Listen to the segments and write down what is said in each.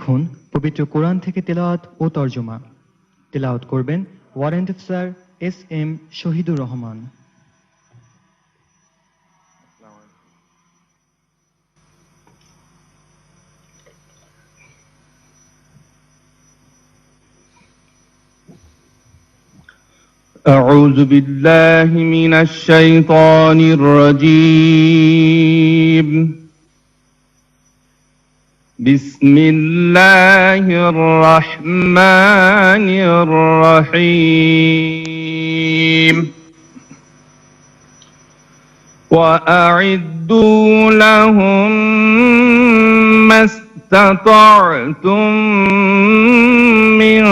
এখন পবিত্র কোরআন থেকে তেলাওয়াত ও তরজমা। তেলাওয়াত করবেন warrant officer S M. Shahidur Rahman. أعوذ بالله من الشيطان الرجيم. بسم الله الرحمن الرحيم. وأعدوا لهم ما استطعتم من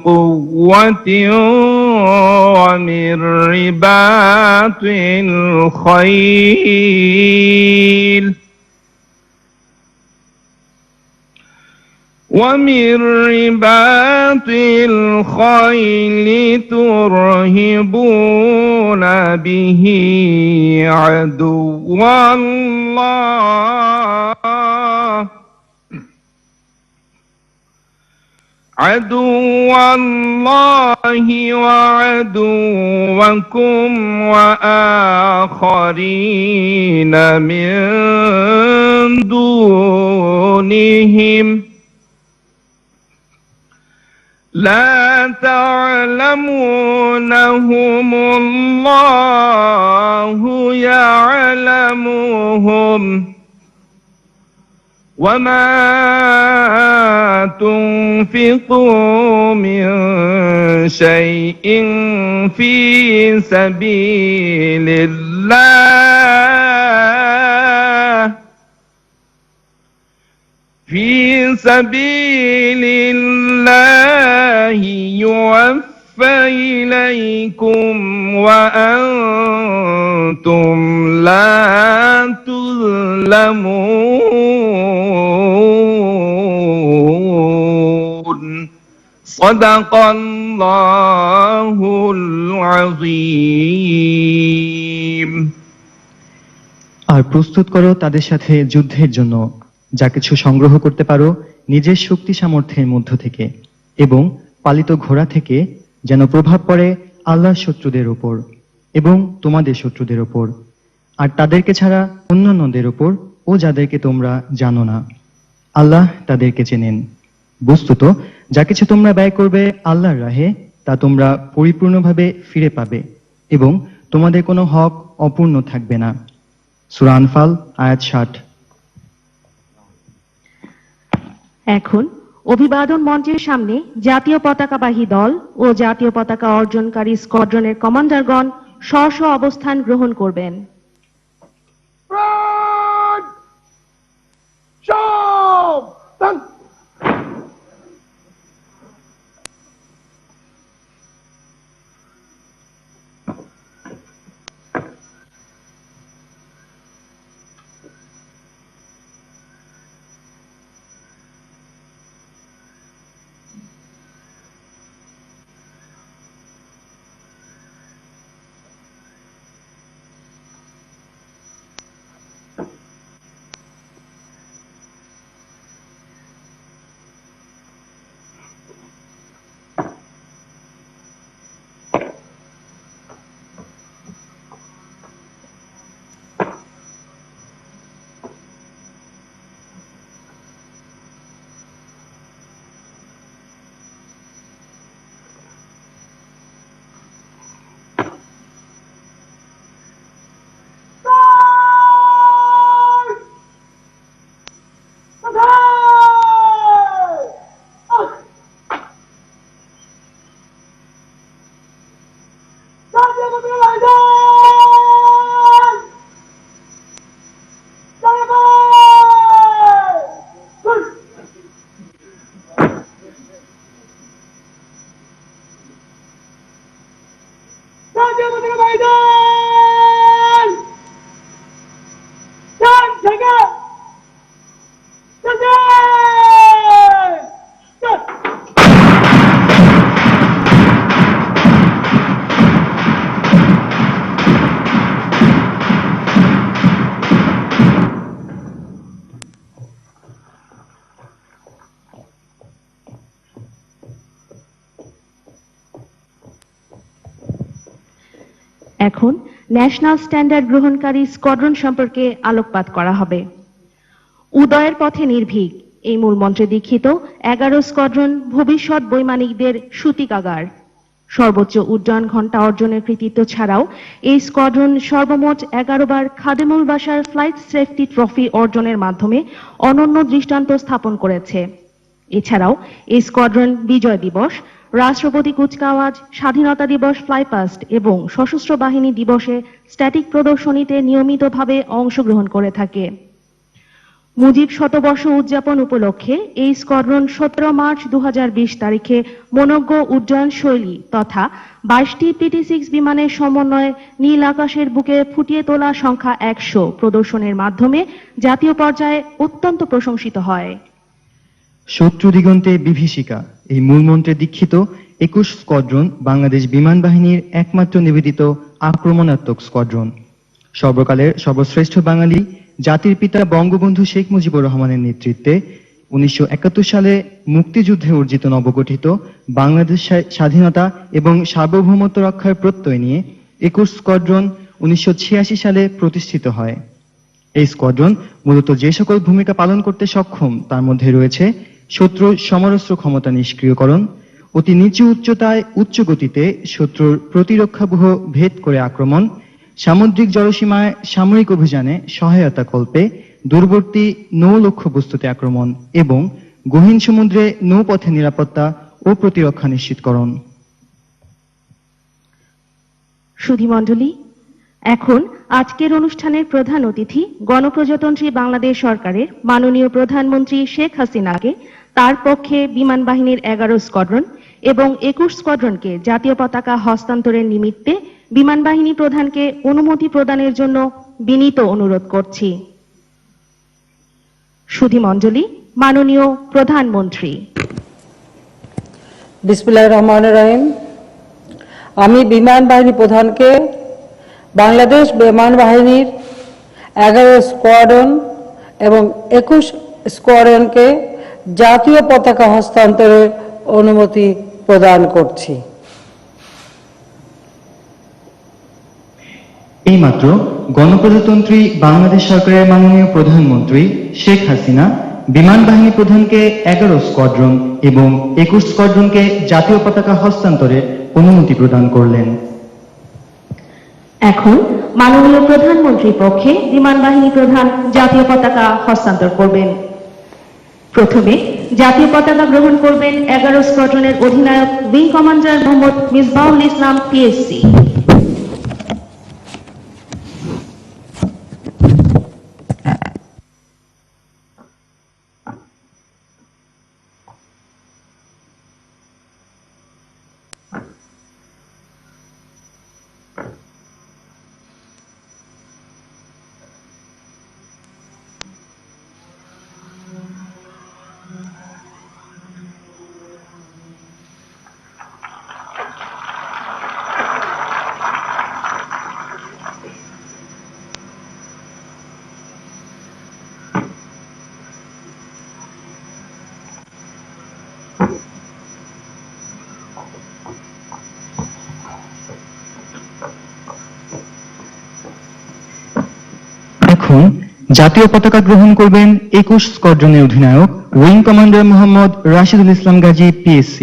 قوة ومن رباط الخيل ترهبون به عدو الله وعدوكم وآخرين من دونهم لا تعلمونهم الله يعلمهم وما تنفقوا من شيء في سبيل الله يوفى إليكم وأنتم لا تظلمون. صدق الله العظيم. আর প্রস্তুত করো তাদের সাথে যুদ্ধের জন্য যা কিছু সংগ্রহ করতে পারো নিজের শক্তি সামর্থ্যের মধ্য থেকে, এবং পালিত ঘোড়া থেকে, যেন প্রভাব পড়ে আল্লাহর শত্রুদের উপর এবং তোমাদের শত্রুদের উপর, আর তাদেরকে ছাড়া অন্যান্যদের উপর ও যাদেরকে তোমরা জানো না। আল্লাহ তাদেরকে চেনেন। বস্তুত যা কিছু তোমরা ব্যয় করবে আল্লাহর রাহে তা তোমরা পরিপূর্ণভাবে ফিরে পাবে এবং তোমাদের কোনো হক অপূর্ণ থাকবে না। সূরা আনফাল আয়াত 60। এখন অভিবাদন মঞ্চের সামনে জাতীয় পতাকাবাহী দল ও জাতীয় পতাকা অর্জনকারী স্কোয়াড্রনের কমান্ডারগণ স্ব অবস্থান গ্রহণ করবেন। এখন ন্যাশনাল স্ট্যান্ডার্ড গ্রহণকারী স্কোয়াড্রন সম্পর্কে আলোকপাত করা হবে। উদয়ের পথে নির্ভীক এই মূলমন্ত্রে দীক্ষিত 11 স্কোয়াড্রন ভবিষ্যৎ বৈমানিকদের সূতিকাগার। সর্বোচ্চ উড্ডয়ন ঘণ্টা অর্জনের কৃতিত্ব ছাড়াও এই স্কোয়াড্রন সর্বমোট 11 বার Khademul Bashar flight safety trophy অর্জনের মাধ্যমে অনন্য দৃষ্টান্ত স্থাপন করেছে। এছাড়াও এই স্কোয়াড্রন বিজয় দিবস, রাষ্ট্রপতি কুচকাওয়াজ, স্বাধীনতা দিবস ফ্লাইপাস্ট এবং সশস্ত্র বাহিনী দিবসে স্ট্যাটিক প্রদর্শনীতে নিয়মিতভাবে অংশগ্রহণ করে থাকে। মুজিব শতবর্ষ উদযাপন উপলক্ষে এই স্কোয়াড্রন 17 মার্চ 2020 তারিখে মনোজ্ঞ উড্ডয়ন শৈলী তথা 22টি PT-6 বিমানের সমন্বয়ে নীল আকাশের বুকে ফুটিয়ে তোলা সংখ্যা 100 প্রদর্শনের মাধ্যমে জাতীয় পর্যায়ে অত্যন্ত প্রশংসিত হয়। শত্রু দিগন্তে বিভীষিকা এই মূলমন্ত্রে দীক্ষিত 21 স্কোয়াড্রন বাংলাদেশ বিমান বাহিনীর একমাত্র নিবেদিত আক্রমণাত্মক স্কোয়াড্রন। সর্বকালের সর্বশ্রেষ্ঠ বাঙালি জাতির পিতা বঙ্গবন্ধু শেখ মুজিবুর রহমানের নেতৃত্বে 1971 সালে মুক্তিযুদ্ধে অর্জিত নবগঠিত বাংলাদেশ স্বাধীনতা এবং সার্বভৌমত্ব রক্ষার প্রত্যয় নিয়ে 21 স্কোয়াড্রন 1986 সালে প্রতিষ্ঠিত হয়। এই স্কোয়াড্রন মূলত যে সকল ভূমিকা পালন করতে সক্ষম তার মধ্যে রয়েছে শত্রুর সমরাস্ত্র ক্ষমতা নিষ্ক্রিয়করণ, অতি নিচু উচ্চতায় উচ্চ গতিতে শত্রুর প্রতিরক্ষাব্যূহ ভেদ করে আক্রমণ, সামুদ্রিক জলসীমায় সামরিক অভিযানে সহায়তা কল্পে দূরবর্তী নৌ লক্ষ্যবস্তুতে আক্রমণ এবং গহীন সমুদ্রে নৌপথে নিরাপত্তা ও প্রতিরক্ষা নিশ্চিতকরণ। সুধীমণ্ডলী, এখন আজকের অনুষ্ঠানের প্রধান অতিথি গণপ্রজাতন্ত্রী বাংলাদেশ সরকারের মাননীয় প্রধানমন্ত্রী শেখ হাসিনাকে তার পক্ষে বিমান বাহিনীর 11 স্কোয়াড্রন এবং 21 স্কোয়াড্রনকে জাতীয় পতাকা হস্তান্তরের নিমিত্তে বিমান বাহিনী প্রধানকে অনুমতি প্রদানের জন্য বিনীত অনুরোধ করছি। সুধীমণ্ডলী, মাননীয় প্রধানমন্ত্রী। বিসমিল্লাহির রহমানির রহিম। আমি বিমান বাহিনী প্রধানকে বাংলাদেশ বিমান বাহিনীর 11 স্কোয়াড্রন এবং 21 স্কোয়াড্রনকে জাতীয় পতাকা হস্তান্তরের অনুমতি প্রদান করছি। এইমাত্র গণপ্রজাতন্ত্রী বাংলাদেশ সরকারের মাননীয় প্রধানমন্ত্রী শেখ হাসিনা বিমান বাহিনী প্রধানকে 11 স্কোয়াড্রন এবং 21 স্কোয়াড্রনকে জাতীয় পতাকা হস্তান্তরের অনুমতি প্রদান করলেন। এখন মাননীয় প্রধানমন্ত্রীর পক্ষে বিমান বাহিনী প্রধান জাতীয় পতাকা হস্তান্তর করবেন। প্রথমে জাতীয় পতাকা গ্রহণ করবেন 11 স্কোয়াড্রনের অধিনায়ক উইং কমান্ডার মোহাম্মদ মিসবাহুল ইসলাম PSC। এখন জাতীয় পতাকা গ্রহণ করবেন 21 স্কোয়াড্রনের অধিনায়ক উইং কমান্ডার মোহাম্মদ রাশিদুল ইসলাম গাজী PSC।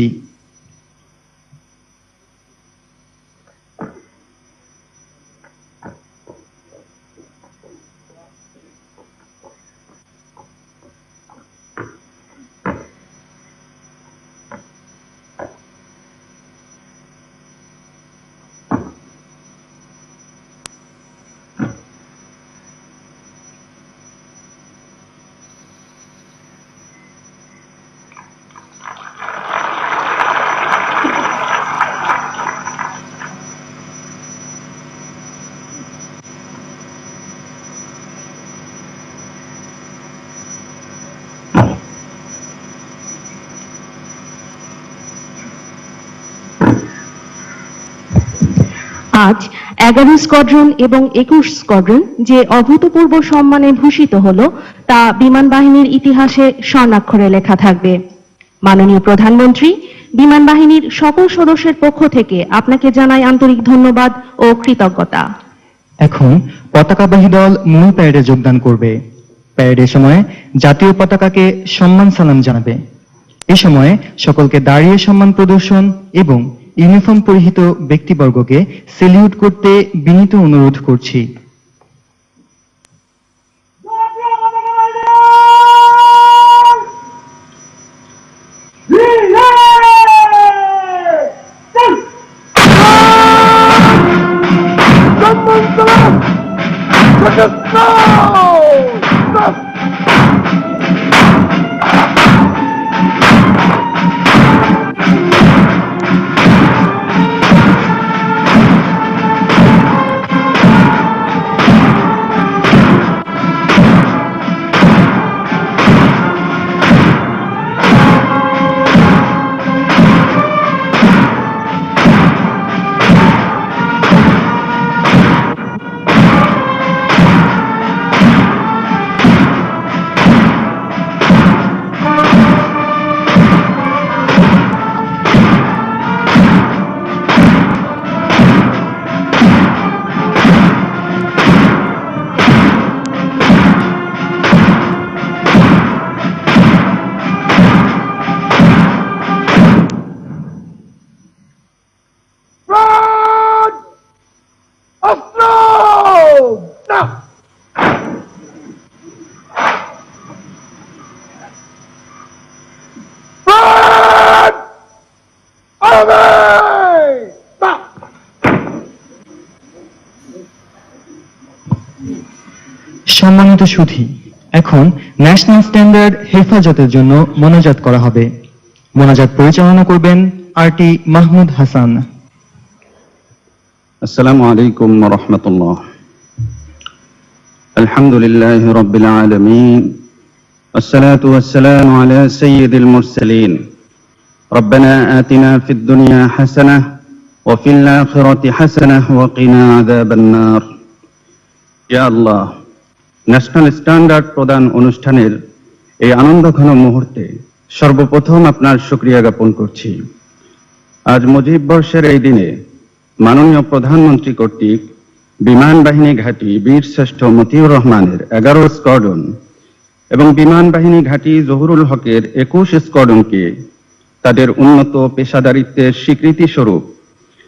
আজ 11 স্কোয়াড্রন এবং 21 স্কোয়াড্রন যে অভূতপূর্ব সম্মানে ভূষিত হলো তা বিমান বাহিনীর ইতিহাসে স্বর্ণাক্ষরে লেখা থাকবে। মাননীয় প্রধানমন্ত্রী বিমান বাহিনীর সকল সদস্যের পক্ষ থেকে আপনাকে জানাই আন্তরিক ধন্যবাদ ও কৃতজ্ঞতা। এখন পতাকাবাহী দল মূল প্যারেডে যোগদান করবে। প্যারেডের সময় জাতীয় পতাকাকে সম্মান সালাম জানাবে। এ সময় সকলকে দাঁড়িয়ে সম্মান প্রদর্শন এবং ইউনিফর্ম পরিহিত ব্যক্তিবর্গকে সেলিউট করতে বিনীত অনুরোধ করছি। সম্মানিত সুধী, এখন ন্যাশনাল স্ট্যান্ডার্ড হেফাজতের জন্য মোনাজাত করা হবে। মোনাজাত পরিচালনা করবেন আরটি মাহমুদ হাসান। আসসালামু আলাইকুম ওয়া রাহমাতুল্লাহ। আলহামদুলিল্লাহি রাব্বিল আলামিন, والصلاة والسلام على سيد المرسلين. ربنا آتنا في الدنيا حسنة وفي الآخرة حسنة وقنا عذاب النار. يا الله, ন্যাশনাল স্ট্যান্ডার্ড প্রদান অনুষ্ঠানের এই আনন্দঘন মুহূর্তে সর্বপ্রথম আপনার শুকরিয়া জ্ঞাপন করছি। আজ মুজিব বর্ষের এই দিনে মাননীয় প্রধানমন্ত্রী কর্তৃক বিমান বাহিনী ঘাঁটি বীর শ্রেষ্ঠ মতিউর রহমানের 11 স্কোয়াড্রন এবং বিমান বাহিনী ঘাঁটি জহুরুল হকের 21 স্কোয়াড্রনকে তাদের উন্নত পেশাদারিত্বের স্বীকৃতি স্বরূপ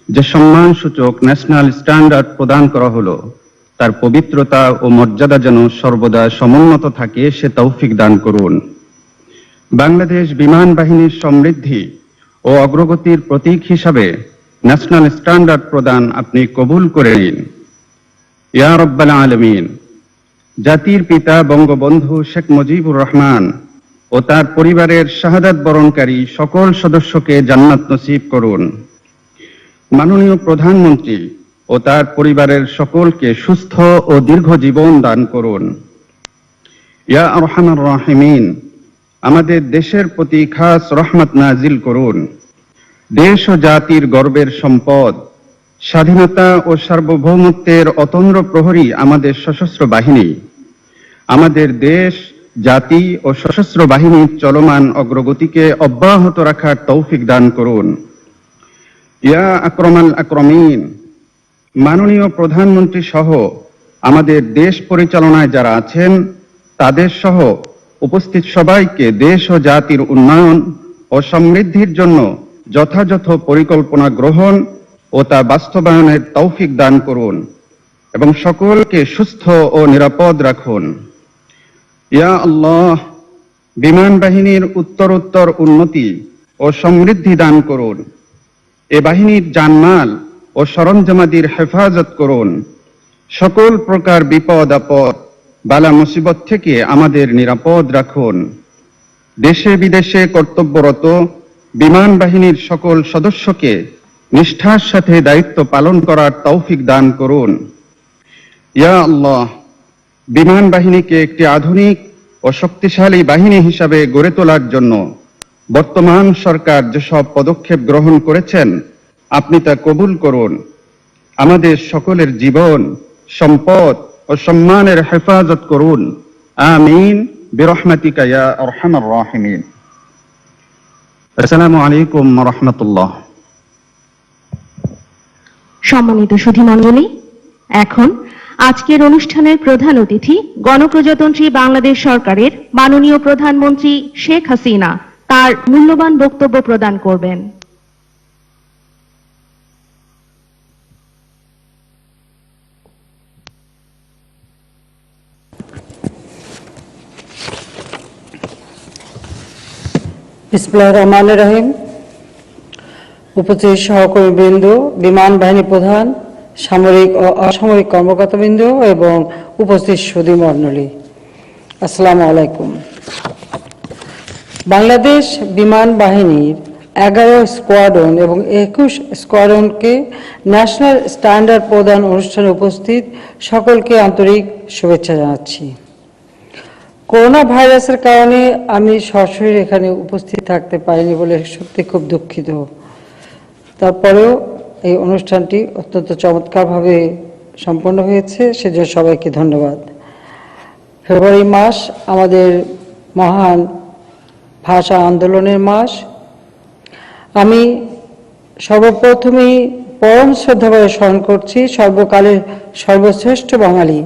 যে সম্মানসূচক ন্যাশনাল স্ট্যান্ডার্ড প্রদান করা হলো, তার পবিত্রতা ও মর্যাদা যেন সর্বদা সমুন্নত থাকে, সে তৌফিক দান করুন। বাংলাদেশ বিমান বাহিনীর সমৃদ্ধি ও অগ্রগতির প্রতীক হিসাবে ন্যাশনাল স্ট্যান্ডার্ড প্রদান আপনি কবুল করে নিন। ইয়া রাব্বাল আলামিন, জাতির পিতা বঙ্গবন্ধু শেখ মুজিবুর রহমান ও তার পরিবারের শাহাদাত বরণকারী সকল সদস্যকে জান্নাত নসিব করুন। মাননীয় প্রধানমন্ত্রী ও তার পরিবারের সকলকে সুস্থ ও দীর্ঘ জীবন দান করুন। ইয়া আরহামার রাহিমিন, আমাদের দেশের প্রতি খাস রহমত নাজিল করুন। দেশ ও জাতির গর্বের সম্পদ, স্বাধীনতা ও সার্বভৌমত্বের অতন্দ্র প্রহরী আমাদের সশস্ত্র বাহিনী। আমাদের দেশ, জাতি ও সশস্ত্র বাহিনীর চলমান অগ্রগতিকে অব্যাহত রাখার তৌফিক দান করুন। ইয়া আকরামাল আকরামিন, মাননীয় প্রধানমন্ত্রী সহ আমাদের দেশ পরিচালনায় যারা আছেন তাদের সহ উপস্থিত সবাইকে দেশ ও জাতির উন্নয়ন ও সমৃদ্ধির জন্য যথাযথ পরিকল্পনা গ্রহণ ও তা বাস্তবায়নের তৌফিক দান করুন এবং সকলকে সুস্থ ও নিরাপদ রাখুন। ইয়া আল্লাহ, বিমান বাহিনীর উত্তরোত্তর উন্নতি ও সমৃদ্ধি দান করুন। এ বাহিনীর জানমাল ও সরঞ্জামাদির হেফাজত করুন। সকল প্রকার বিপদ আপদ, বালা মুসিবত থেকে আমাদের নিরাপদ রাখুন। দেশে বিদেশে কর্তব্যরত বিমান বাহিনীর সকল সদস্যকে নিষ্ঠার সাথে দায়িত্ব পালন করার তৌফিক দান করুন। ইয়া আল্লাহ, বিমান বাহিনীকে একটি আধুনিক ও শক্তিশালী বাহিনী হিসাবে গড়ে তোলার জন্য বর্তমান সরকার যেসব পদক্ষেপ গ্রহণ করেছেন আপনি তা কবুল করুন। আমাদের সকলের জীবন, সম্পদ ও সম্মানের হেফাজত করুন। আমিন বিরহমাতিকা ইয়া আরহামার রাহিমিন। আসসালামু আলাইকুম ওয়া রাহমাতুল্লাহ। সম্মানিত সুধীমণ্ডলী, এখন আজকের অনুষ্ঠানের প্রধান অতিথি গণপ্রজাতন্ত্রী বাংলাদেশ সরকারের মাননীয় প্রধানমন্ত্রী শেখ হাসিনা তার মূল্যবান বক্তব্য প্রদান করবেন। বিসমিল্লাহির রহমানির রহিম। উপস্থিত সহকর্মীবৃন্দ, বিমান বাহিনী প্রধান, সামরিক ও অসামরিক কর্মকর্তাবৃন্দ এবং উপস্থিত সুধীমণ্ডলী, আসসালামু আলাইকুম। বাংলাদেশ বিমান বাহিনীর 11 স্কোয়াড্রন এবং 21 স্কোয়াড্রনকে ন্যাশনাল স্ট্যান্ডার্ড প্রদান অনুষ্ঠানে উপস্থিত সকলকে আন্তরিক শুভেচ্ছা জানাচ্ছি। করোনা ভাইরাসের কারণে আমি সরাসরি এখানে উপস্থিত থাকতে পারিনি বলে সত্যি খুব দুঃখিত। তারপরেও এই অনুষ্ঠানটি অত্যন্ত চমৎকারভাবে সম্পন্ন হয়েছে, সেজন্য সবাইকে ধন্যবাদ। ফেব্রুয়ারি মাস আমাদের মহান ভাষা আন্দোলনের মাস। আমি সর্বপ্রথমেই পরম শ্রদ্ধাভরে স্মরণ করছি সর্বকালের সর্বশ্রেষ্ঠ বাঙালি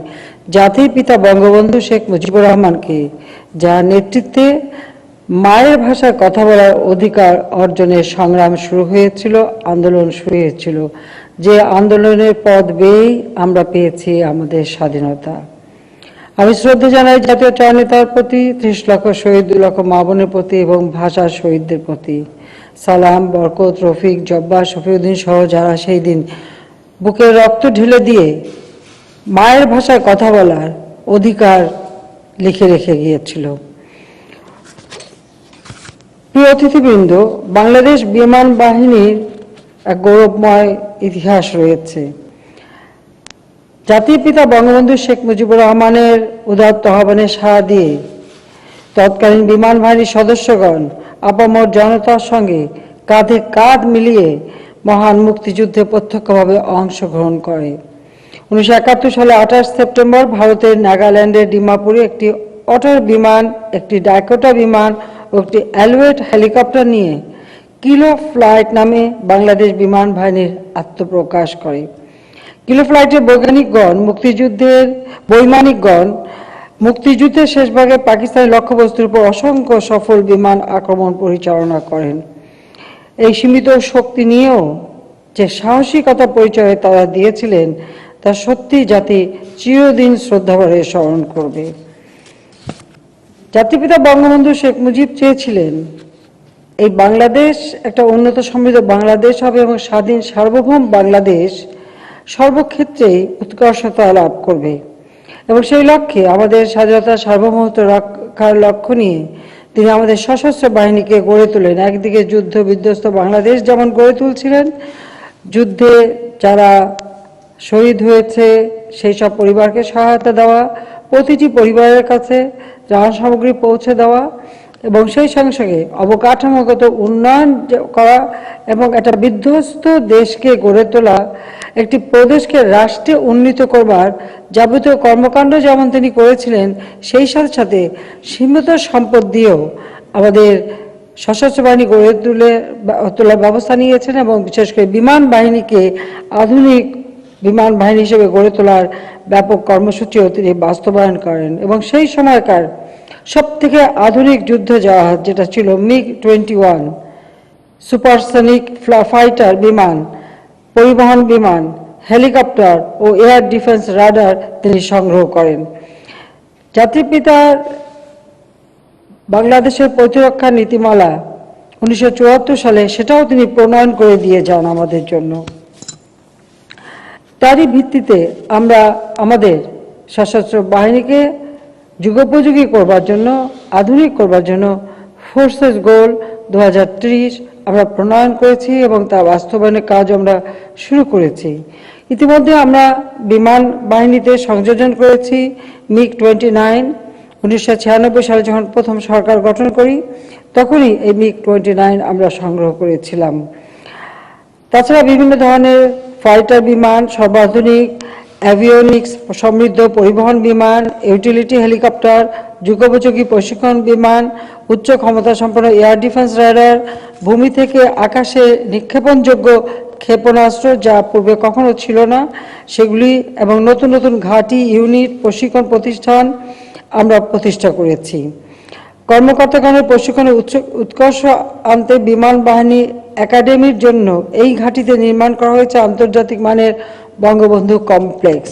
জাতির পিতা বঙ্গবন্ধু শেখ মুজিবুর রহমানকে, যার নেতৃত্বে মায়ের ভাষায় কথা বলার অধিকার অর্জনের সংগ্রাম শুরু হয়েছিল, আন্দোলন শুরু হয়েছিল, যে আন্দোলনের পথ বেয়েই আমরা পেয়েছি আমাদের স্বাধীনতা। আমি শ্রদ্ধা জানাই জাতীয় নেতার প্রতি, 30 লক্ষ শহীদ, 2 লক্ষ মা বোনের প্রতি এবং ভাষার শহীদদের প্রতি। সালাম, বরকত, রফিক, জব্বার, শফিউদ্দিন সহ যারা সেই দিন বুকের রক্ত ঢেলে দিয়ে মায়ের ভাষায় কথা বলার অধিকার লিখে রেখে গিয়েছিল। প্রিয় অতিথিবৃন্দ, বাংলাদেশ বিমান বাহিনীর এক গৌরবময় ইতিহাস রয়েছে। জাতির পিতা বঙ্গবন্ধু শেখ মুজিবুর রহমানের উদাত্ত আহ্বানে সাড়া দিয়ে তৎকালীন বিমান বাহিনীর সদস্যগণ আপামর জনতার সঙ্গে কাঁধে কাঁধ মিলিয়ে মহান মুক্তিযুদ্ধে প্রত্যক্ষভাবে অংশগ্রহণ করে। 1971 সালে 28 সেপ্টেম্বর ভারতের নাগাল্যান্ডের ডিমাপুরে একটি অটার বিমান, একটি ডাকোটা বিমান ও একটি অ্যালুয়েট হেলিকপ্টার নিয়ে কিলো ফ্লাইট নামে বাংলাদেশ বিমান বাহিনীর আত্মপ্রকাশ করে। কিলো ফ্লাইটের বৈজ্ঞানিকগণ বৈমানিকগণ মুক্তিযুদ্ধের শেষ ভাগে পাকিস্তানি লক্ষ্যবস্তুর উপর অসংখ্য সফল বিমান আক্রমণ পরিচালনা করেন। এই সীমিত শক্তি নিয়েও যে সাহসিকতা পরিচয় তারা দিয়েছিলেন, তা সত্যি জাতি চিরদিন শ্রদ্ধাভরে স্মরণ করবে। জাতিপিতা বঙ্গবন্ধু শেখ মুজিব চেয়েছিলেন এই বাংলাদেশ একটা উন্নত সমৃদ্ধ বাংলাদেশ হবে এবং স্বাধীন সার্বভৌম বাংলাদেশ সর্বক্ষেত্রেই উৎকর্ষতা লাভ করবে। এবং সেই লক্ষ্যে আমাদের স্বাধীনতা সার্বভৌমত্ব রক্ষার লক্ষ্য নিয়ে তিনি আমাদের সশস্ত্র বাহিনীকে গড়ে তোলেন। একদিকে যুদ্ধ বিধ্বস্ত বাংলাদেশ যেমন গড়ে তুলছিলেন, যুদ্ধে যারা শহীদ হয়েছে সেই সব পরিবারকে সহায়তা দেওয়া, প্রতিটি পরিবারের কাছে ত্রাণ সামগ্রী পৌঁছে দেওয়া এবং সেই সঙ্গে সঙ্গে অবকাঠামোগত উন্নয়ন করা এবং একটা বিধ্বস্ত দেশকে গড়ে তোলা, একটি প্রদেশকে রাষ্ট্রে উন্নীত করবার যাবতীয় কর্মকাণ্ড যেমন তিনি করেছিলেন, সেই সাথে সাথে সীমিত সম্পদ দিয়েও আমাদের সশস্ত্র বাহিনী গড়ে তোলার ব্যবস্থা নিয়েছেন এবং বিশেষ করে বিমান বাহিনীকে আধুনিক বিমান বাহিনী হিসেবে গড়ে তোলার ব্যাপক কর্মসূচিও তিনি বাস্তবায়ন করেন। এবং সেই সময়কার সবথেকে আধুনিক যুদ্ধ জাহাজ যেটা ছিল MiG-21 সুপারসনিক ফাইটার বিমান, পরিবহন বিমান, হেলিকপ্টার ও এয়ার ডিফেন্স রাডার তিনি সংগ্রহ করেন। জাতির পিতার বাংলাদেশের প্রতিরক্ষা নীতিমালা 1974 সালে সেটাও তিনি প্রণয়ন করে দিয়ে যান আমাদের জন্য। তারই ভিত্তিতে আমরা আমাদের সশস্ত্র বাহিনীকে যুগোপযোগী করবার জন্য, আধুনিক করবার জন্য ফোর্সেস গোল 2030 আমরা প্রণয়ন করেছি এবং তা বাস্তবায়নের কাজ আমরা শুরু করেছি। ইতিমধ্যে আমরা বিমান বাহিনীতে সংযোজন করেছি MiG-29। 1996 সালে যখন প্রথম সরকার গঠন করি তখনই এই MiG-29 আমরা সংগ্রহ করেছিলাম। তাছাড়া বিভিন্ন ধরনের ফাইটার বিমান, সর্বাধুনিক অ্যাভিওনিক্স সমৃদ্ধ পরিবহন বিমান, ইউটিলিটি হেলিকপ্টার, যুগোপযোগী প্রশিক্ষণ বিমান, উচ্চ ক্ষমতা সম্পন্ন এয়ার ডিফেন্স রাডার, ভূমি থেকে আকাশে নিক্ষেপণযোগ্য ক্ষেপণাস্ত্র যা পূর্বে কখনো ছিল না সেগুলি, এবং নতুন নতুন ঘাঁটি, ইউনিট, প্রশিক্ষণ প্রতিষ্ঠান আমরা প্রতিষ্ঠা করেছি। কর্মকর্তাগণের প্রশিক্ষণে উৎকর্ষ আনতে বিমান বাহিনী একাডেমির জন্য এই ঘাঁটিতে নির্মাণ করা হয়েছে আন্তর্জাতিক মানের বঙ্গবন্ধু কমপ্লেক্স।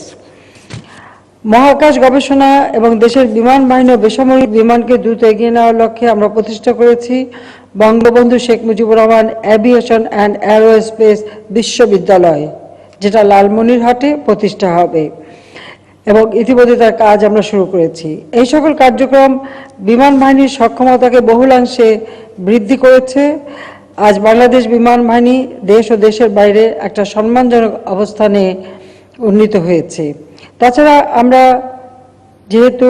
মহাকাশ গবেষণা এবং দেশের বিমান বাহিনী ও বেসামরিক বিমানকে দ্রুত এগিয়ে নেওয়ার লক্ষ্যে আমরা প্রতিষ্ঠা করেছি Bangabandhu Sheikh Mujibur Rahman aviation and aerospace বিশ্ববিদ্যালয়, যেটা লালমনিরহাটে প্রতিষ্ঠা হবে এবং ইতিমধ্যে তার কাজ আমরা শুরু করেছি। এই সকল কার্যক্রম বিমান বাহিনীর সক্ষমতাকে বহুলাংশে বৃদ্ধি করেছে। আজ বাংলাদেশ বিমান বাহিনী দেশ ও দেশের বাইরে একটা সম্মানজনক অবস্থানে উন্নীত হয়েছে। তাছাড়া আমরা যেহেতু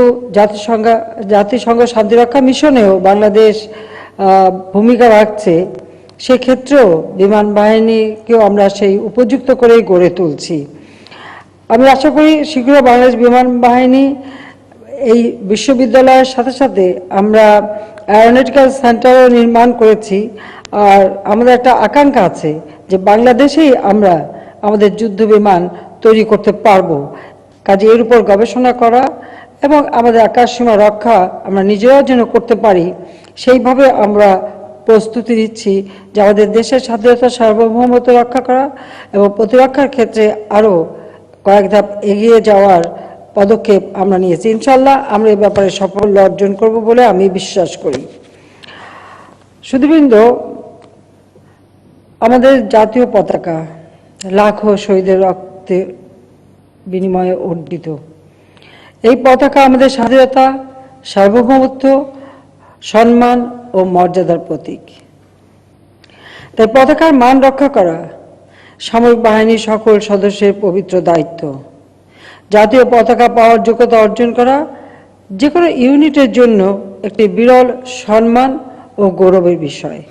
জাতিসংঘ শান্তিরক্ষা মিশনেও বাংলাদেশ ভূমিকা রাখছে, সেক্ষেত্রেও বিমান বাহিনীকেও আমরা সেই উপযুক্ত করেই গড়ে তুলছি। আমি আশা করি শীঘ্র বাংলাদেশ বিমান বাহিনী এই বিশ্ববিদ্যালয়ের সাথে সাথে আমরা অ্যারোনটিক্যাল সেন্টারও নির্মাণ করেছি। আর আমাদের একটা আকাঙ্ক্ষা আছে যে বাংলাদেশেই আমরা আমাদের যুদ্ধ বিমান তৈরি করতে পারবো। কাজে এর উপর গবেষণা করা এবং আমাদের আকাশ সীমা রক্ষা আমরা নিজেরাও যেন করতে পারি, সেইভাবে আমরা প্রস্তুতি নিচ্ছি যে আমাদের দেশের স্বাধীনতা সার্বভৌমত্ব রক্ষা করা এবং প্রতিরক্ষার ক্ষেত্রে আরও কয়েক ধাপ এগিয়ে যাওয়ার পদক্ষেপ আমরা নিয়েছি। ইনশাল্লাহ আমরা এই ব্যাপারে সাফল্য অর্জন করব বলে আমি বিশ্বাস করি। সুধীবৃন্দ, আমাদের জাতীয় পতাকা লাখো শহীদের রক্তে বিনিময়ে অর্জিত। এই পতাকা আমাদের স্বাধীনতা, সার্বভৌমত্ব, সম্মান ও মর্যাদার প্রতীক। তাই পতাকার মান রক্ষা করা সামরিক বাহিনীর সকল সদস্যের পবিত্র দায়িত্ব। জাতীয় পতাকা পাওয়ার যোগ্যতা অর্জন করা যে কোনো ইউনিটের জন্য একটি বিরল সম্মান ও গৌরবের বিষয়।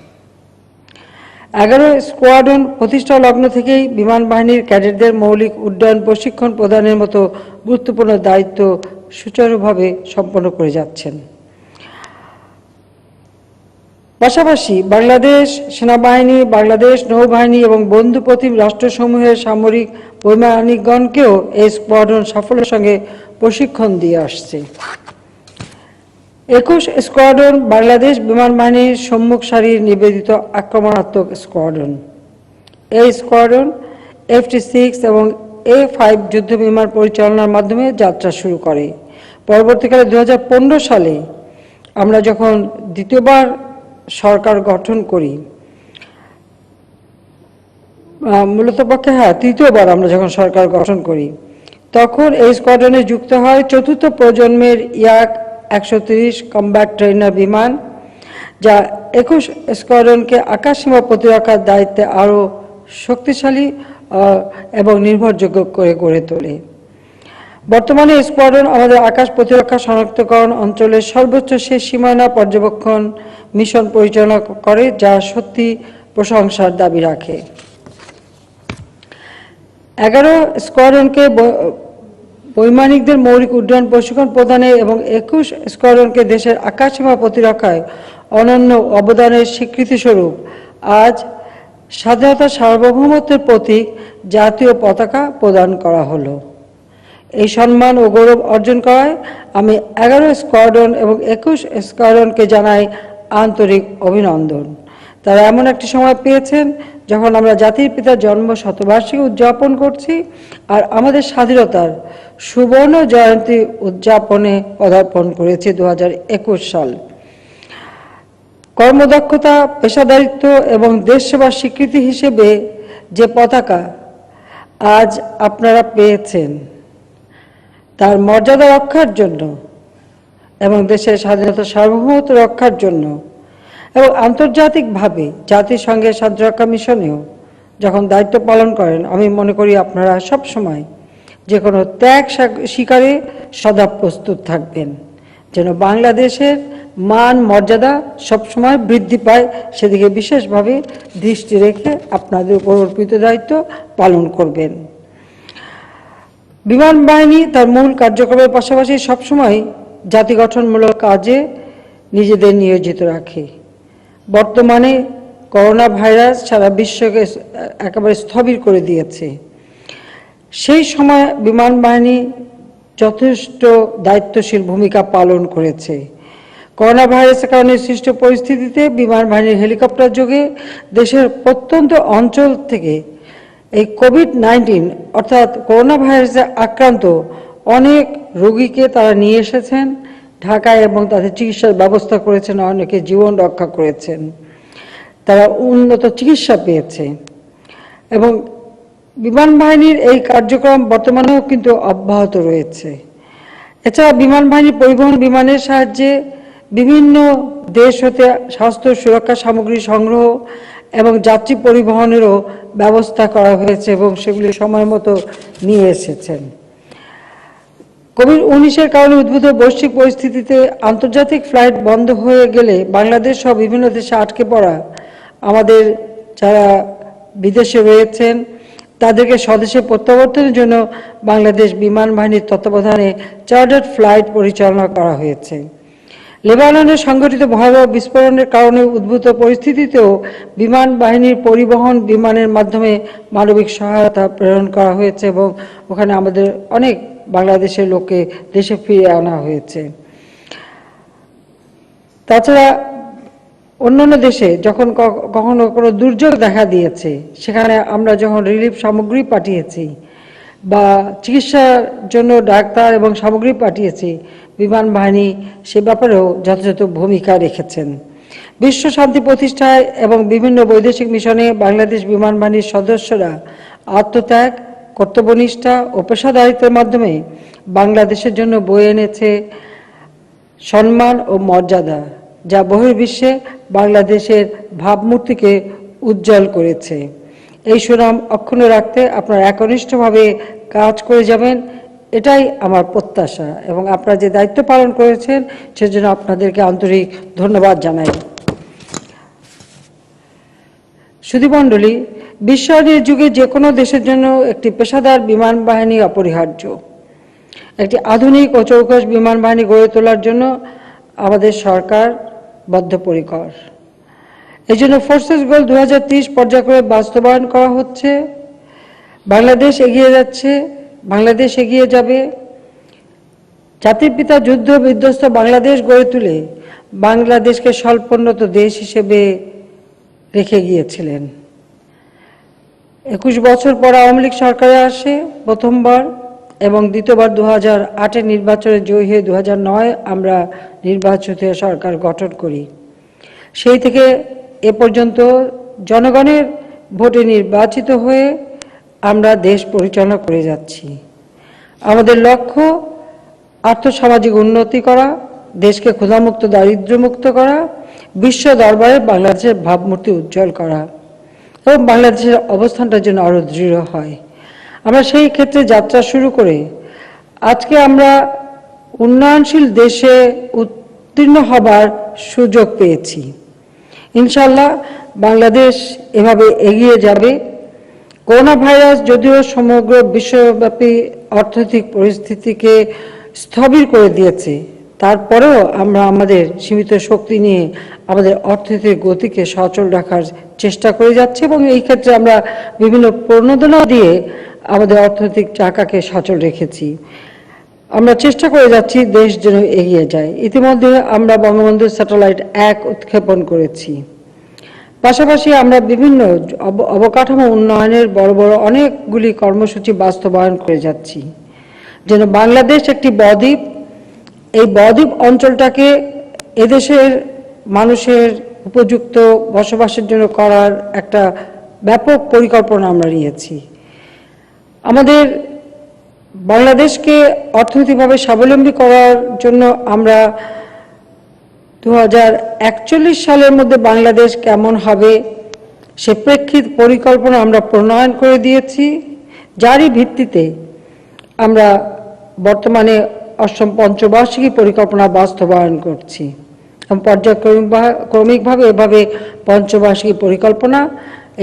11 স্কোয়াড্রন প্রতিষ্ঠা লগ্ন থেকেই বিমান বাহিনীর ক্যাডেটদের মৌলিক উড্ডয়ন প্রশিক্ষণ প্রদানের মতো গুরুত্বপূর্ণ দায়িত্ব সুচারুভাবে সম্পন্ন করে যাচ্ছেন। পাশাপাশি বাংলাদেশ সেনাবাহিনী, বাংলাদেশ নৌবাহিনী এবং বন্ধুপ্রতিম রাষ্ট্রসমূহের সামরিক বৈমানিকগণকেও এই স্কোয়াড্রন সাফল্যের সঙ্গে প্রশিক্ষণ দিয়ে আসছে। 21 স্কোয়াড্রন বাংলাদেশ বিমান বাহিনীর সম্মুখ সারির নিবেদিত আক্রমণাত্মক স্কোয়াড্রন। এই স্কোয়াড্রন FT-6 এবং A-5 যুদ্ধ বিমান পরিচালনার মাধ্যমে যাত্রা শুরু করে। পরবর্তীকালে 2015 সালে আমরা যখন দ্বিতীয়বার সরকার গঠন করি, মূলত পক্ষে তৃতীয়বার আমরা যখন সরকার গঠন করি, তখন এই স্কোয়াড্রনে যুক্ত হয় চতুর্থ প্রজন্মের ইয়াক 130 কমব্যাট ট্রেনার বিমান, যা 21 স্কোয়াড্রনকে আকাশসীমা প্রতিরক্ষার দায়িত্বে আরও শক্তিশালী এবং নির্ভরযোগ্য করে গড়ে তোলে। বর্তমানে স্কোয়াড্রন আমাদের আকাশ প্রতিরক্ষা শনাক্তকরণ অঞ্চলের সর্বোচ্চ শেষ সীমানা পর্যবেক্ষণ মিশন পরিচালনা করে, যা সত্যি প্রশংসার দাবি রাখে। 11 স্কোয়াড্রনকে বৈমানিকদের মৌলিক উড্ডয়ন প্রশিক্ষণ প্রদানে এবং 21 স্কোয়াড্রনকে দেশের আকাশসীমা প্রতিরক্ষায় অনন্য অবদানের স্বীকৃতিস্বরূপ আজ স্বাধীনতা সার্বভৌমত্বের প্রতীক জাতীয় পতাকা প্রদান করা হলো। এই সম্মান ও গৌরব অর্জন করায় আমি 11 স্কোয়াড্রন এবং 21 স্কোয়াড্রনকে জানাই আন্তরিক অভিনন্দন। তারা এমন একটি সময় পেয়েছেন যখন আমরা জাতির পিতার জন্ম শতবার্ষিকী উদযাপন করছি আর আমাদের স্বাধীনতার সুবর্ণ জয়ন্তী উদযাপনে পদার্পণ করেছি 2021 সাল। কর্মদক্ষতা, পেশাদারিত্ব এবং দেশ সেবার স্বীকৃতি হিসেবে যে পতাকা আজ আপনারা পেয়েছেন, তার মর্যাদা রক্ষার জন্য এবং দেশের স্বাধীনতা সার্বভৌমত্ব রক্ষার জন্য এবং আন্তর্জাতিকভাবে জাতিসংঘের শান্তিরক্ষা মিশনেও যখন দায়িত্ব পালন করেন, আমি মনে করি আপনারা সব সময় যে কোনো ত্যাগ স্বীকারে সদা প্রস্তুত থাকবেন, যেন বাংলাদেশের মান মর্যাদা সবসময় বৃদ্ধি পায়, সেদিকে বিশেষভাবে দৃষ্টি রেখে আপনাদের উপর অর্পিত দায়িত্ব পালন করবেন। বিমান বাহিনী তার মূল কার্যক্রমের পাশাপাশি সবসময় জাতি গঠনমূলক কাজে নিজেদের নিয়োজিত রাখে। বর্তমানে করোনা ভাইরাস সারা বিশ্বকে একেবারে স্থবির করে দিয়েছে। সেই সময় বিমান বাহিনী যথেষ্ট দায়িত্বশীল ভূমিকা পালন করেছে। করোনা ভাইরাসের কারণে সৃষ্ট পরিস্থিতিতে বিমান বাহিনীর হেলিকপ্টার যোগে দেশের প্রত্যন্ত অঞ্চল থেকে এই কোভিড-19 অর্থাৎ করোনা ভাইরাসে আক্রান্ত অনেক রোগীকে তারা নিয়ে এসেছেন ঢাকায় এবং তাদের চিকিৎসার ব্যবস্থা করেছেন, অনেকে জীবন রক্ষা করেছেন, তারা উন্নত চিকিৎসা পেয়েছে। এবং বিমান বাহিনীর এই কার্যক্রম বর্তমানেও কিন্তু অব্যাহত রয়েছে। এছাড়া বিমান বাহিনী পরিবহন বিমানের সাহায্যে বিভিন্ন দেশ হতে স্বাস্থ্য সুরক্ষা সামগ্রী সংগ্রহ এবং যাত্রী পরিবহনেরও ব্যবস্থা করা হয়েছে এবং সেগুলি সময় মতো নিয়ে এসেছেন। কোভিড-19 কারণে উদ্ভূত বৈশ্বিক পরিস্থিতিতে আন্তর্জাতিক ফ্লাইট বন্ধ হয়ে গেলে বাংলাদেশ সহ বিভিন্ন দেশে আটকে পড়া আমাদের যারা বিদেশে রয়েছেন তাদেরকে স্বদেশে প্রত্যাবর্তনের জন্য বাংলাদেশ বিমান বাহিনীর তত্ত্বাবধানে চার্টার্ড ফ্লাইট পরিচালনা করা হয়েছে। লেবাননে সংঘটিত ভয়াবহ বিস্ফোরণের কারণে উদ্ভূত পরিস্থিতিতেও বিমান বাহিনীর পরিবহন বিমানের মাধ্যমে মানবিক সহায়তা প্রেরণ করা হয়েছে এবং ওখানে আমাদের অনেক বাংলাদেশের লোককে দেশে ফিরিয়ে আনা হয়েছে। তাছাড়া অন্যান্য দেশে যখন কখনো কোনো দুর্যোগ দেখা দিয়েছে সেখানে আমরা যখন রিলিফ সামগ্রী পাঠিয়েছি বা চিকিৎসার জন্য ডাক্তার এবং সামগ্রী পাঠিয়েছি, বিমান বাহিনী সে ব্যাপারেও যথাযথ ভূমিকা রেখেছেন। বিশ্ব শান্তি প্রতিষ্ঠায় এবং বিভিন্ন বৈদেশিক মিশনে বাংলাদেশ বিমান বাহিনীর সদস্যরা আত্মত্যাগ, কর্তব্যনিষ্ঠা ও পেশাদারিত্বের মাধ্যমে বাংলাদেশের জন্য বয়ে এনেছে সম্মান ও মর্যাদা, যা বহির্বিশ্বে বাংলাদেশের ভাবমূর্তিকে উজ্জ্বল করেছে। এই সুনাম অক্ষুণ্ণ রাখতে আপনারা একনিষ্ঠভাবে কাজ করে যাবেন, এটাই আমার প্রত্যাশা এবং আপনারা যে দায়িত্ব পালন করেছেন সেজন্য আপনাদেরকে আন্তরিক ধন্যবাদ জানাই। সুধীমণ্ডলী, বিশ্বায়নের যুগে যে কোনো দেশের জন্য একটি পেশাদার বিমান বাহিনী অপরিহার্য। একটি আধুনিক ও চৌকস বিমান বাহিনী গড়ে তোলার জন্য আমাদের সরকার বদ্ধপরিকর। এই জন্য ফোর্সেস গোল 2030 পর্যায়ক্রমে বাস্তবায়ন করা হচ্ছে। বাংলাদেশ এগিয়ে যাচ্ছে, বাংলাদেশ এগিয়ে যাবে। জাতির পিতা যুদ্ধ বিধ্বস্ত বাংলাদেশ গড়ে তুলে বাংলাদেশকে স্বল্পোন্নত দেশ হিসেবে রেখে গিয়েছিলেন। 21 বছর পর আওয়ামী লীগ সরকারে আসে প্রথমবার এবং দ্বিতীয়বার 2008 নির্বাচনে জয়ী হয়ে 2009 আমরা নির্বাচিত সরকার গঠন করি। সেই থেকে এ পর্যন্ত জনগণের ভোটে নির্বাচিত হয়ে আমরা দেশ পরিচালনা করে যাচ্ছি। আমাদের লক্ষ্য আর্থসামাজিক উন্নতি করা, দেশকে ক্ষুধামুক্ত দারিদ্র্যমুক্ত করা, বিশ্ব দরবারে বাংলাদেশের ভাবমূর্তি উজ্জ্বল করা এবং বাংলাদেশের অবস্থানটা যেন আরো দৃঢ় হয়। আমরা সেই ক্ষেত্রে যাত্রা শুরু করে আজকে আমরা উন্নয়নশীল দেশে উত্তীর্ণ হবার সুযোগ পেয়েছি। ইনশাআল্লাহ বাংলাদেশ এভাবে এগিয়ে যাবে। করোনা ভাইরাস যদিও সমগ্র বিশ্বব্যাপী অর্থনৈতিক পরিস্থিতিকে স্থবির করে দিয়েছে, তারপরেও আমরা আমাদের সীমিত শক্তি নিয়ে আমাদের অর্থনৈতিক গতিকে সচল রাখার চেষ্টা করে যাচ্ছি এবং এই ক্ষেত্রে আমরা বিভিন্ন প্রণোদনা দিয়ে আমাদের অর্থনৈতিক চাকাকে সচল রেখেছি। আমরা চেষ্টা করে যাচ্ছি দেশ যেন এগিয়ে যায়। ইতিমধ্যে আমরা বঙ্গবন্ধু স্যাটেলাইট 1 উৎক্ষেপণ করেছি। পাশাপাশি আমরা বিভিন্ন অবকাঠামো উন্নয়নের বড় বড় অনেকগুলি কর্মসূচি বাস্তবায়ন করে যাচ্ছি যেন বাংলাদেশ একটি বদ্বীপ, এই বদ্বীপ অঞ্চলটাকে এদেশের মানুষের উপযুক্ত বসবাসের জন্য করার একটা ব্যাপক পরিকল্পনা আমরা নিয়েছি। আমাদের বাংলাদেশকে অর্থনৈতিকভাবে স্বাবলম্বী করার জন্য আমরা 2041 সালের মধ্যে বাংলাদেশ কেমন হবে সে প্রেক্ষিত পরিকল্পনা আমরা প্রণয়ন করে দিয়েছি, যারই ভিত্তিতে আমরা বর্তমানে অষ্টম পঞ্চবার্ষিকী পরিকল্পনা বাস্তবায়ন করছি এবং পর্যায়ক্রমিকভাবে এভাবে পঞ্চবার্ষিকী পরিকল্পনা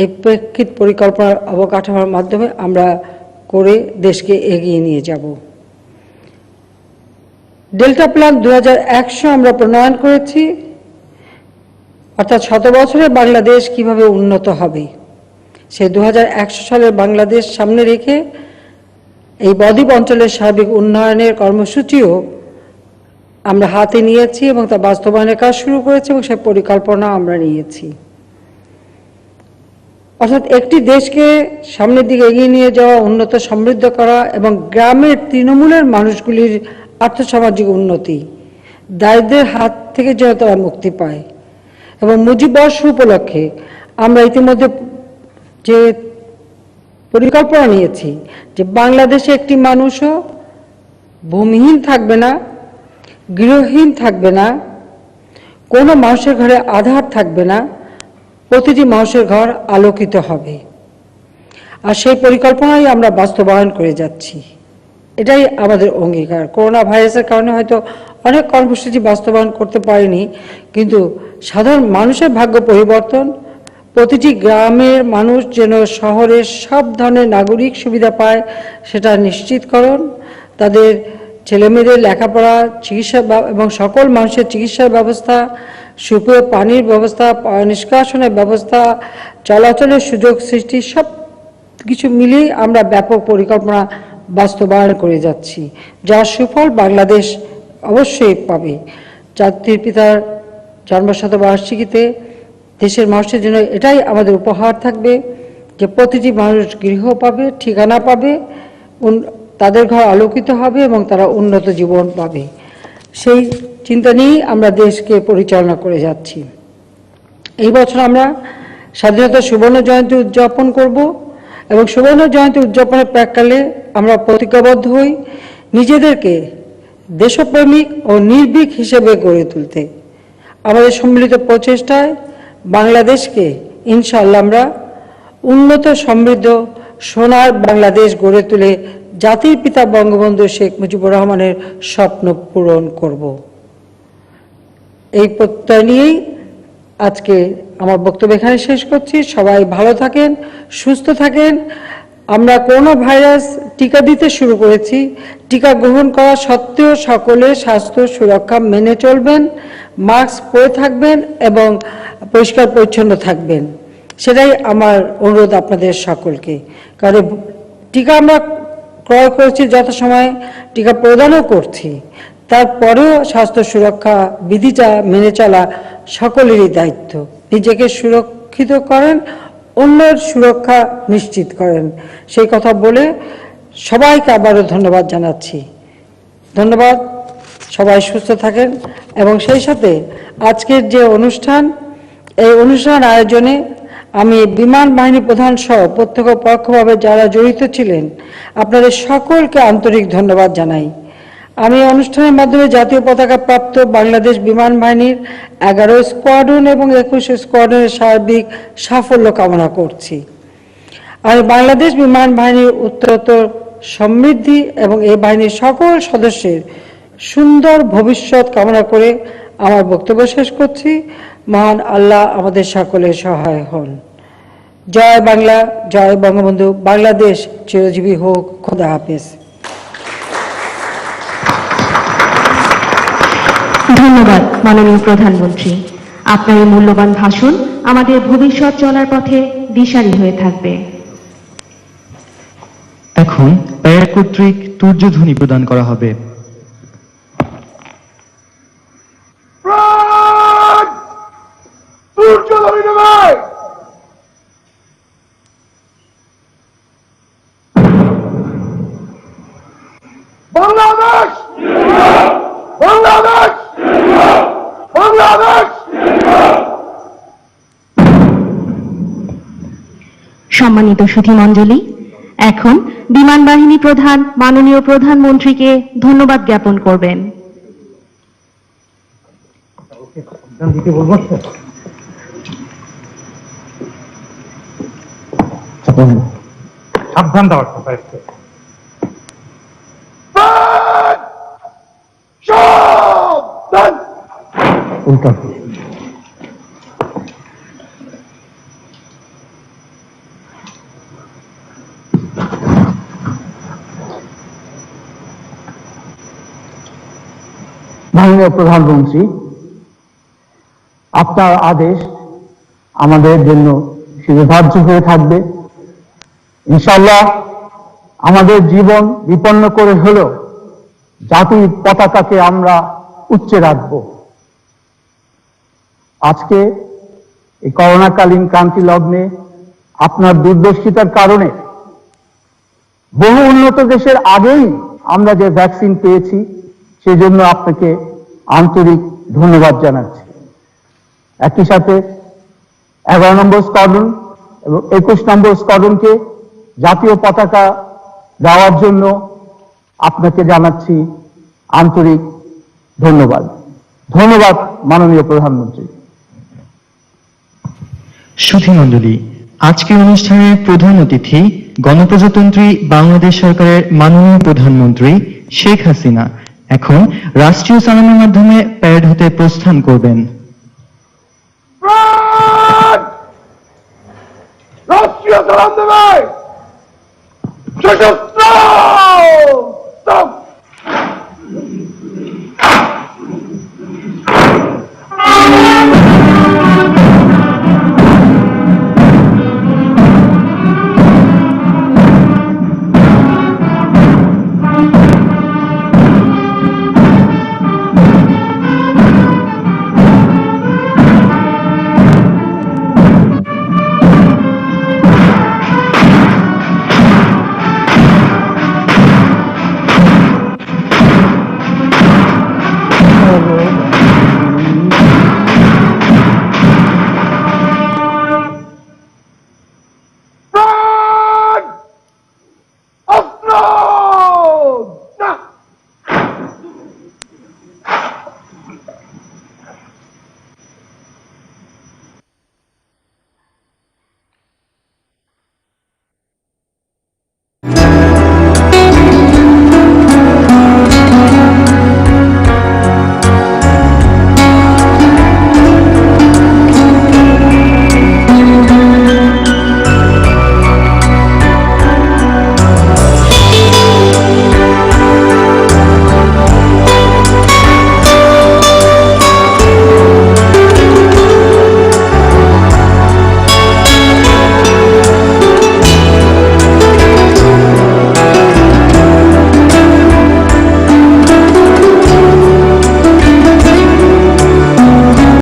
এই প্রেক্ষিত পরিকল্পনার অবকাঠামোর মাধ্যমে আমরা করে দেশকে এগিয়ে নিয়ে যাব। ডেল্টা প্ল্যান 2100 আমরা প্রণয়ন করেছি, অর্থাৎ 100 বছরে বাংলাদেশ কিভাবে উন্নত হবে সেই 2100 সালের বাংলাদেশ সামনে রেখে এই বদ্বীপ অঞ্চলের সার্বিক উন্নয়নের কর্মসূচিও আমরা হাতে নিয়েছি এবং তা বাস্তবায়নের কাজ শুরু করেছি এবং সেই পরিকল্পনা আমরা নিয়েছি। অর্থাৎ একটি দেশকে সামনের দিকে এগিয়ে নিয়ে যাওয়া, উন্নত সমৃদ্ধ করা এবং গ্রামের তৃণমূলের মানুষগুলির আর্থসামাজিক উন্নতি, দারিদ্র্যের হাত থেকে যেন তারা মুক্তি পায়। এবং মুজিব বর্ষ উপলক্ষে আমরা ইতিমধ্যে যে পরিকল্পনা নিয়েছি যে বাংলাদেশে একটি মানুষও ভূমিহীন থাকবে না, গৃহহীন থাকবে না, কোনো মানুষের ঘরে আধার থাকবে না, প্রতিটি মানুষের ঘর আলোকিত হবে। আর সেই পরিকল্পনাই আমরা বাস্তবায়ন করে যাচ্ছি, এটাই আমাদের অঙ্গীকার। করোনা ভাইরাসের কারণে হয়তো অনেক কর্মসূচি বাস্তবায়ন করতে পারিনি, কিন্তু সাধারণ মানুষের ভাগ্য পরিবর্তন, প্রতিটি গ্রামের মানুষ যেন শহরের সব ধরনের নাগরিক সুবিধা পায় সেটা নিশ্চিতকরণ, তাদের ছেলেমেয়েদের লেখাপড়া, চিকিৎসা এবং সকল মানুষের চিকিৎসার ব্যবস্থা, সুপেয় পানির ব্যবস্থা, নিষ্কাশনের ব্যবস্থা, চলাচলের সুযোগ সৃষ্টি, সব কিছু মিলিয়ে আমরা ব্যাপক পরিকল্পনা বাস্তবায়ন করে যাচ্ছি, যার সুফল বাংলাদেশ অবশ্যই পাবে। জাতির পিতার জন্মশতবার্ষিকীতে দেশের মানুষের জন্য এটাই আমাদের উপহার থাকবে যে প্রতিটি মানুষ গৃহ পাবে, ঠিকানা পাবে, তাদের ঘর আলোকিত হবে এবং তারা উন্নত জীবন পাবে। সেই চিন্তা নিয়েই আমরা দেশকে পরিচালনা করে যাচ্ছি। এই বছর আমরা স্বাধীনতা সুবর্ণ জয়ন্তী উদযাপন করব এবং সুবর্ণ জয়ন্তী উদযাপনের প্রাক্কালে আমরা প্রতিজ্ঞাবদ্ধ হই নিজেদেরকে দেশপ্রেমিক ও নির্ভীক হিসেবে গড়ে তুলতে। আমাদের সম্মিলিত প্রচেষ্টায় বাংলাদেশকে ইনশাআল্লাহ আমরা উন্নত সমৃদ্ধ সোনার বাংলাদেশ গড়ে তুলে জাতির পিতা বঙ্গবন্ধু শেখ মুজিবুর রহমানের স্বপ্ন পূরণ করব। এই প্রত্যয় নিয়েই আজকে আমার বক্তব্য এখানে শেষ করছি। সবাই ভালো থাকেন, সুস্থ থাকেন। আমরা করোনা ভাইরাস টিকা দিতে শুরু করেছি, টিকা গ্রহণ করা সত্ত্বেও সকলে স্বাস্থ্য সুরক্ষা মেনে চলবেন, মাস্ক পরে থাকবেন এবং পরিষ্কার পরিচ্ছন্ন থাকবেন, সেটাই আমার অনুরোধ আপনাদের সকলকে। কারণ টিকা আমরা ক্রয় করছি যথাসময়ে, টিকা প্রদানও করছি, তারপরেও স্বাস্থ্য সুরক্ষা বিধিটা মেনে চলা সকলেরই দায়িত্ব। নিজেকে সুরক্ষিত করেন, অন্যের সুরক্ষা নিশ্চিত করেন, সেই কথা বলে সবাইকে আবারও ধন্যবাদ জানাচ্ছি। ধন্যবাদ, সবাই সুস্থ থাকেন। এবং সেই সাথে আজকের যে অনুষ্ঠান, এই অনুষ্ঠান আয়োজনে আমি বিমান বাহিনী প্রধান সহ প্রত্যক্ষ পরোক্ষভাবে যারা জড়িত ছিলেন আপনাদের সকলকে আন্তরিক ধন্যবাদ জানাই। আমি অনুষ্ঠানের মাধ্যমে জাতীয় পতাকা প্রাপ্ত বাংলাদেশ বিমান বাহিনীর 11 স্কোয়াড্রন এবং 21 স্কোয়াড্রনের সার্বিক সাফল্য কামনা করছি। আমি বাংলাদেশ বিমান বাহিনীর উত্তরোত্তর সমৃদ্ধি এবং এই বাহিনীর সকল সদস্যের সুন্দর ভবিষ্যৎ কামনা করে আমার বক্তব্য শেষ করছি। মহান আল্লাহ আমাদের সকলের সহায় হন। জয় বাংলা, জয় বঙ্গবন্ধু, বাংলাদেশ চিরজীবী হোক। খোদা হাফেজ। ধন্যবাদ মাননীয় প্রধানমন্ত্রী। আপনার এই মূল্যবান ভাষণ আমাদের ভবিষ্যৎ চলার পথে দিশারি হয়ে থাকবে। এখন প্যারেড কর্তৃক তুর্যধ্বনি প্রদান করা হবে। বাংলাদেশ, বাংলাদেশ, বাংলাদেশ। সম্মানিত সুধীমণ্ডলী, এখন বিমান বাহিনী প্রধান মাননীয় প্রধানমন্ত্রীকে ধন্যবাদ জ্ঞাপন করবেন। সাবধান দেওয়ার কথা। সাবধান। উল্টা। মাননীয় প্রধানমন্ত্রী, আপনার আদেশ আমাদের জন্য শিরোধার্য হয়ে থাকবে। ইনশাআল্লাহ আমাদের জীবন বিপন্ন করে হলেও জাতির পতাকাকে আমরা উচ্চে রাখব। আজকে এই করোনাকালীন ক্রান্তি লগ্নে আপনার দূরদর্শিতার কারণে বহু উন্নত দেশের আগেই আমরা যে ভ্যাকসিন পেয়েছি সেজন্য আপনাকে আন্তরিক ধন্যবাদ জানাচ্ছি। একই সাথে 11 নম্বর স্কোয়াড্রন এবং 21 নম্বর স্কোয়াড্রনকে জাতীয় পতাকা দেওয়ার জন্য আপনাকে জানাচ্ছি আন্তরিক ধন্যবাদ। ধন্যবাদ মাননীয় প্রধানমন্ত্রী। সুধীমণ্ডলী, আজকের অনুষ্ঠানের প্রধান অতিথি গণপ্রজাতন্ত্রী বাংলাদেশ সরকারের মাননীয় প্রধানমন্ত্রী শেখ হাসিনা এখন রাষ্ট্রীয় সালামের মাধ্যমে প্যারেড হতে প্রস্থান করবেন। রাষ্ট্রীয় সালাম দেবে। সশস্ত্র স্টপ।